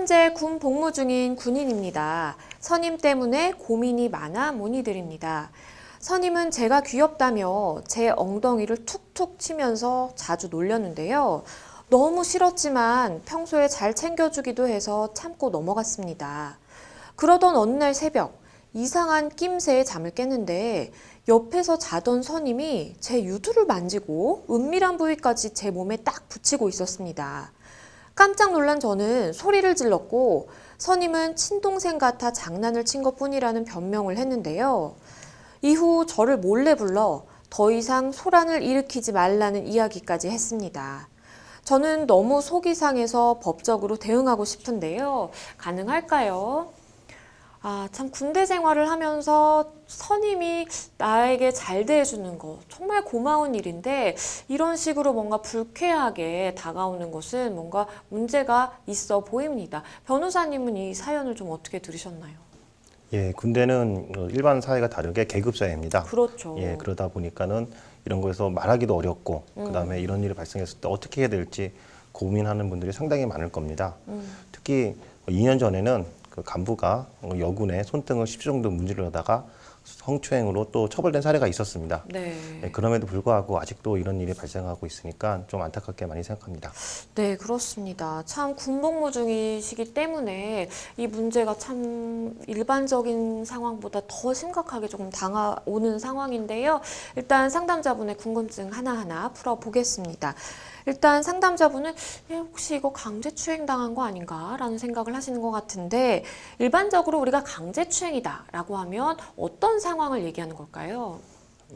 현재 군 복무 중인 군인입니다. 선임 때문에 고민이 많아 문의드립니다. 선임은 제가 귀엽다며 제 엉덩이를 툭툭 치면서 자주 놀렸는데요. 너무 싫었지만 평소에 잘 챙겨주기도 해서 참고 넘어갔습니다. 그러던 어느 날 새벽, 이상한 낌새에 잠을 깼는데 옆에서 자던 선임이 제 유두를 만지고 은밀한 부위까지 제 몸에 딱 붙이고 있었습니다. 깜짝 놀란 저는 소리를 질렀고 선임은 친동생 같아 장난을 친 것뿐이라는 변명을 했는데요. 이후 저를 몰래 불러 더 이상 소란을 일으키지 말라는 이야기까지 했습니다. 저는 너무 속이 상해서 법적으로 대응하고 싶은데요. 가능할까요? 참 군대 생활을 하면서 선임이 나에게 잘 대해주는 거 정말 고마운 일인데 이런 식으로 뭔가 불쾌하게 다가오는 것은 뭔가 문제가 있어 보입니다. 변호사님은 이 사연을 좀 어떻게 들으셨나요? 예, 군대는 일반 사회가 다르게 계급 사회입니다. 그렇죠. 예, 그러다 보니까는 이런 거에서 말하기도 어렵고 그다음에 이런 일이 발생했을 때 어떻게 해야 될지 고민하는 분들이 상당히 많을 겁니다. 특히 2년 전에는 그 간부가 여군의 손등을 10주 정도 문지르다가 성추행으로 또 처벌된 사례가 있었습니다. 네. 네, 그럼에도 불구하고 아직도 이런 일이 발생하고 있으니까 좀 안타깝게 많이 생각합니다. 네, 그렇습니다. 참 군복무 중이시기 때문에 이 문제가 참 일반적인 상황보다 더 심각하게 조금 다가오는 상황인데요. 일단 상담자분의 궁금증 하나하나 풀어보겠습니다. 일단 상담자분은 혹시 이거 강제추행 당한 거 아닌가 라는 생각을 하시는 것 같은데 일반적으로 우리가 강제추행이다라고 하면 어떤 상황을 얘기하는 걸까요?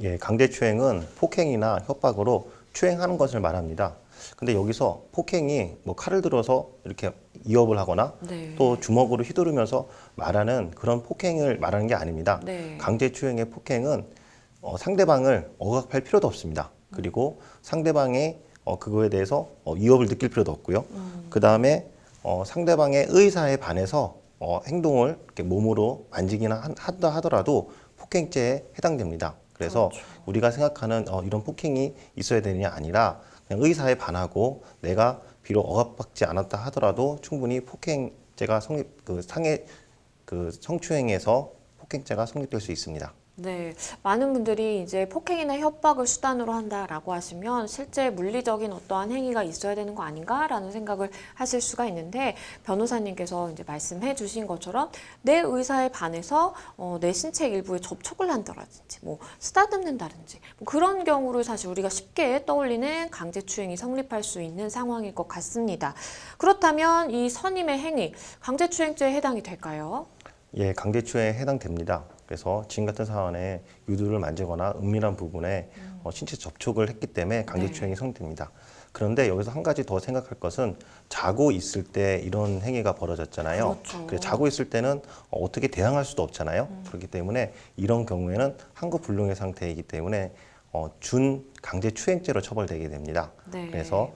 예, 강제추행은 폭행이나 협박으로 추행하는 것을 말합니다. 근데 여기서 폭행이 뭐 칼을 들어서 이렇게 위협을 하거나 네. 또 주먹으로 휘두르면서 말하는 그런 폭행을 말하는 게 아닙니다. 네. 강제추행의 폭행은 상대방을 억압할 필요도 없습니다. 그리고 상대방의 그거에 대해서 위협을 느낄 필요도 없고요. 그 다음에 상대방의 의사에 반해서 행동을 이렇게 몸으로 만지기나 한다 하더라도 폭행죄에 해당됩니다. 그래서 그렇죠. 우리가 생각하는 이런 폭행이 있어야 되느냐 아니라 그냥 의사에 반하고 내가 비록 억압받지 않았다 하더라도 충분히 폭행죄가 성추행에서 폭행죄가 성립될 수 있습니다. 네, 많은 분들이 이제 폭행이나 협박을 수단으로 한다라고 하시면 실제 물리적인 어떠한 행위가 있어야 되는 거 아닌가라는 생각을 하실 수가 있는데 변호사님께서 이제 말씀해 주신 것처럼 내 의사에 반해서 내 신체 일부에 접촉을 한다든지 뭐 쓰다듬는다든지 뭐 그런 경우를 사실 우리가 쉽게 떠올리는 강제추행이 성립할 수 있는 상황일 것 같습니다. 그렇다면 이 선임의 행위 강제추행죄에 해당이 될까요? 예, 강제추행에 해당됩니다. 그래서 지금 같은 사안에 유두를 만지거나 은밀한 부분에 신체 접촉을 했기 때문에 강제추행이 성립됩니다. 그런데 여기서 한 가지 더 생각할 것은 자고 있을 때 이런 행위가 벌어졌잖아요. 그렇죠. 그래서 자고 있을 때는 어떻게 대항할 수도 없잖아요. 그렇기 때문에 이런 경우에는 한국불능의 상태이기 때문에 준 강제추행죄로 처벌되게 됩니다. 네. 그래서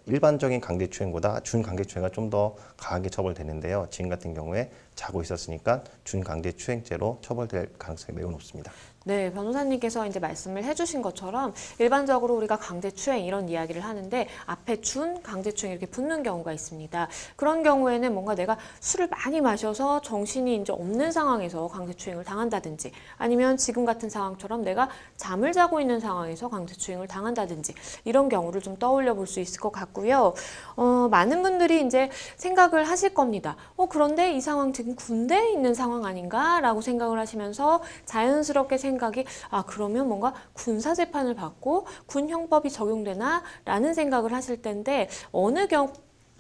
일반적인 강제추행보다 준 강제추행가 좀 더 강하게 처벌되는데요. 지금 같은 경우에 자고 있었으니까 준 강제추행죄로 처벌될 가능성이 매우 높습니다. 네, 변호사님께서 이제 말씀을 해주신 것처럼 일반적으로 우리가 강제추행 이런 이야기를 하는데 앞에 준 강제추행 이렇게 붙는 경우가 있습니다. 그런 경우에는 뭔가 내가 술을 많이 마셔서 정신이 이제 없는 상황에서 강제추행을 당한다든지 아니면 지금 같은 상황처럼 내가 잠을 자고 있는 상황에서 강제추행을 당한다든지 이런 경우를 좀 떠올려 볼 수 있을 것 같고요. 많은 분들이 이제 생각을 하실 겁니다. 그런데 이 상황 지금 군대에 있는 상황 아닌가? 라고 생각을 하시면서 자연스럽게 생각이 그러면 뭔가 군사 재판을 받고 군 형법이 적용되나? 라는 생각을 하실 텐데 어느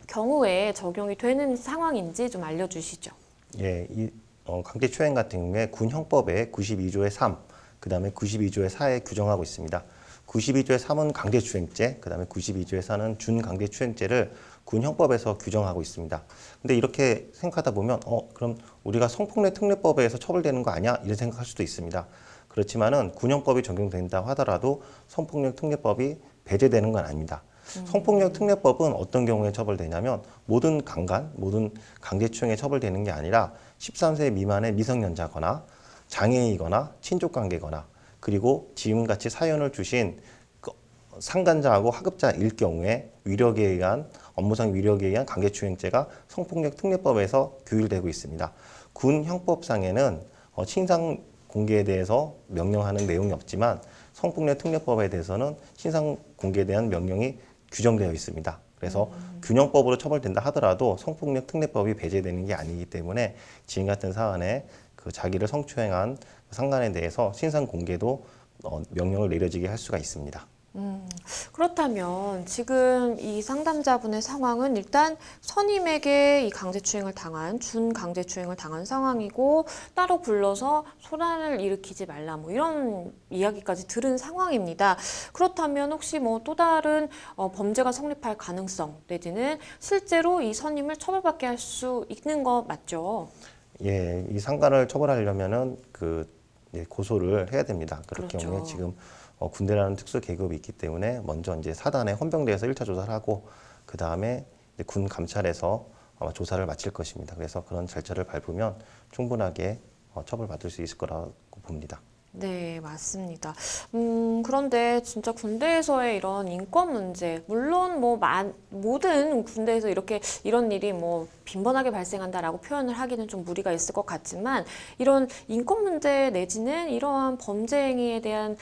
경우에 적용이 되는 상황인지 좀 알려주시죠. 예, 강제추행 같은 경우에 군 형법의 92조의 3, 그 다음에 92조의 4에 규정하고 있습니다. 92조의 3은 강제추행죄, 그 다음에 92조의 4는 준강제추행죄를 군 형법에서 규정하고 있습니다. 근데 이렇게 생각하다 보면 그럼 우리가 성폭력 특례법에서 처벌되는 거 아니야? 이런 생각할 수도 있습니다. 그렇지만은 군형법이 적용된다고 하더라도 성폭력 특례법이 배제되는 건 아닙니다. 성폭력 특례법은 어떤 경우에 처벌되냐면 모든 강제추행에 처벌되는 게 아니라 13세 미만의 미성년자거나 장애이거나 친족관계거나 그리고 지금같이 사연을 주신 상간자하고 하급자일 경우에 위력에 의한 업무상 위력에 의한 강제추행죄가 성폭력 특례법에서 규율되고 있습니다. 군 형법상에는 신상 공개에 대해서 명령하는 내용이 없지만 성폭력 특례법에 대해서는 신상 공개에 대한 명령이 규정되어 있습니다. 그래서 균형법으로 처벌된다 하더라도 성폭력 특례법이 배제되는 게 아니기 때문에 지금 같은 사안에 그 자기를 성추행한 상간에 대해서 신상 공개도 명령을 내려지게 할 수가 있습니다. 그렇다면 지금 이 상담자분의 상황은 일단 선임에게 이 강제추행을 당한, 준강제추행을 당한 상황이고 따로 불러서 소란을 일으키지 말라 뭐 이런 이야기까지 들은 상황입니다. 그렇다면 혹시 뭐 또 다른 범죄가 성립할 가능성 내지는 실제로 이 선임을 처벌받게 할 수 있는 거 맞죠? 예, 이 상간을 처벌하려면은 고소를 해야 됩니다. 그럴 그렇죠. 경우에 지금 군대라는 특수 계급이 있기 때문에 먼저 이제 사단에 헌병대에서 1차 조사를 하고 그 다음에 군 감찰에서 아마 조사를 마칠 것입니다. 그래서 그런 절차를 밟으면 충분하게 처벌받을 수 있을 거라고 봅니다. 네, 맞습니다. 그런데 진짜 군대에서의 이런 인권 문제, 물론 뭐 모든 군대에서 이런 일이 뭐 빈번하게 발생한다라고 표현을 하기는 좀 무리가 있을 것 같지만 이런 인권 문제 내지는 이러한 범죄 행위에 대한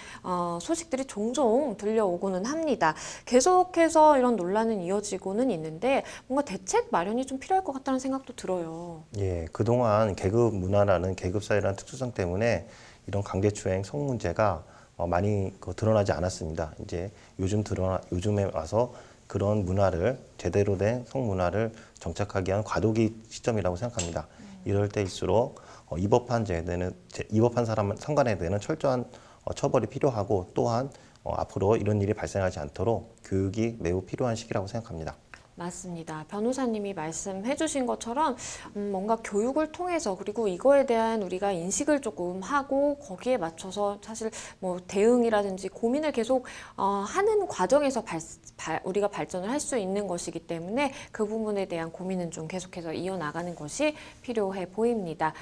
소식들이 종종 들려오고는 합니다. 계속해서 이런 논란은 이어지고는 있는데 뭔가 대책 마련이 좀 필요할 것 같다는 생각도 들어요. 예, 그동안 계급 문화라는 계급 사회라는 특수성 때문에 이런 강제추행 성 문제가 많이 드러나지 않았습니다. 이제 요즘에 와서 그런 문화를 제대로 된 성 문화를 정착하기 위한 과도기 시점이라고 생각합니다. 이럴 때일수록 위법한 상간에 대한 철저한 처벌이 필요하고 또한 앞으로 이런 일이 발생하지 않도록 교육이 매우 필요한 시기라고 생각합니다. 맞습니다. 변호사님이 말씀해 주신 것처럼 뭔가 교육을 통해서 그리고 이거에 대한 우리가 인식을 조금 하고 거기에 맞춰서 사실 뭐 대응이라든지 고민을 계속 하는 과정에서 우리가 발전을 할 수 있는 것이기 때문에 그 부분에 대한 고민은 좀 계속해서 이어나가는 것이 필요해 보입니다.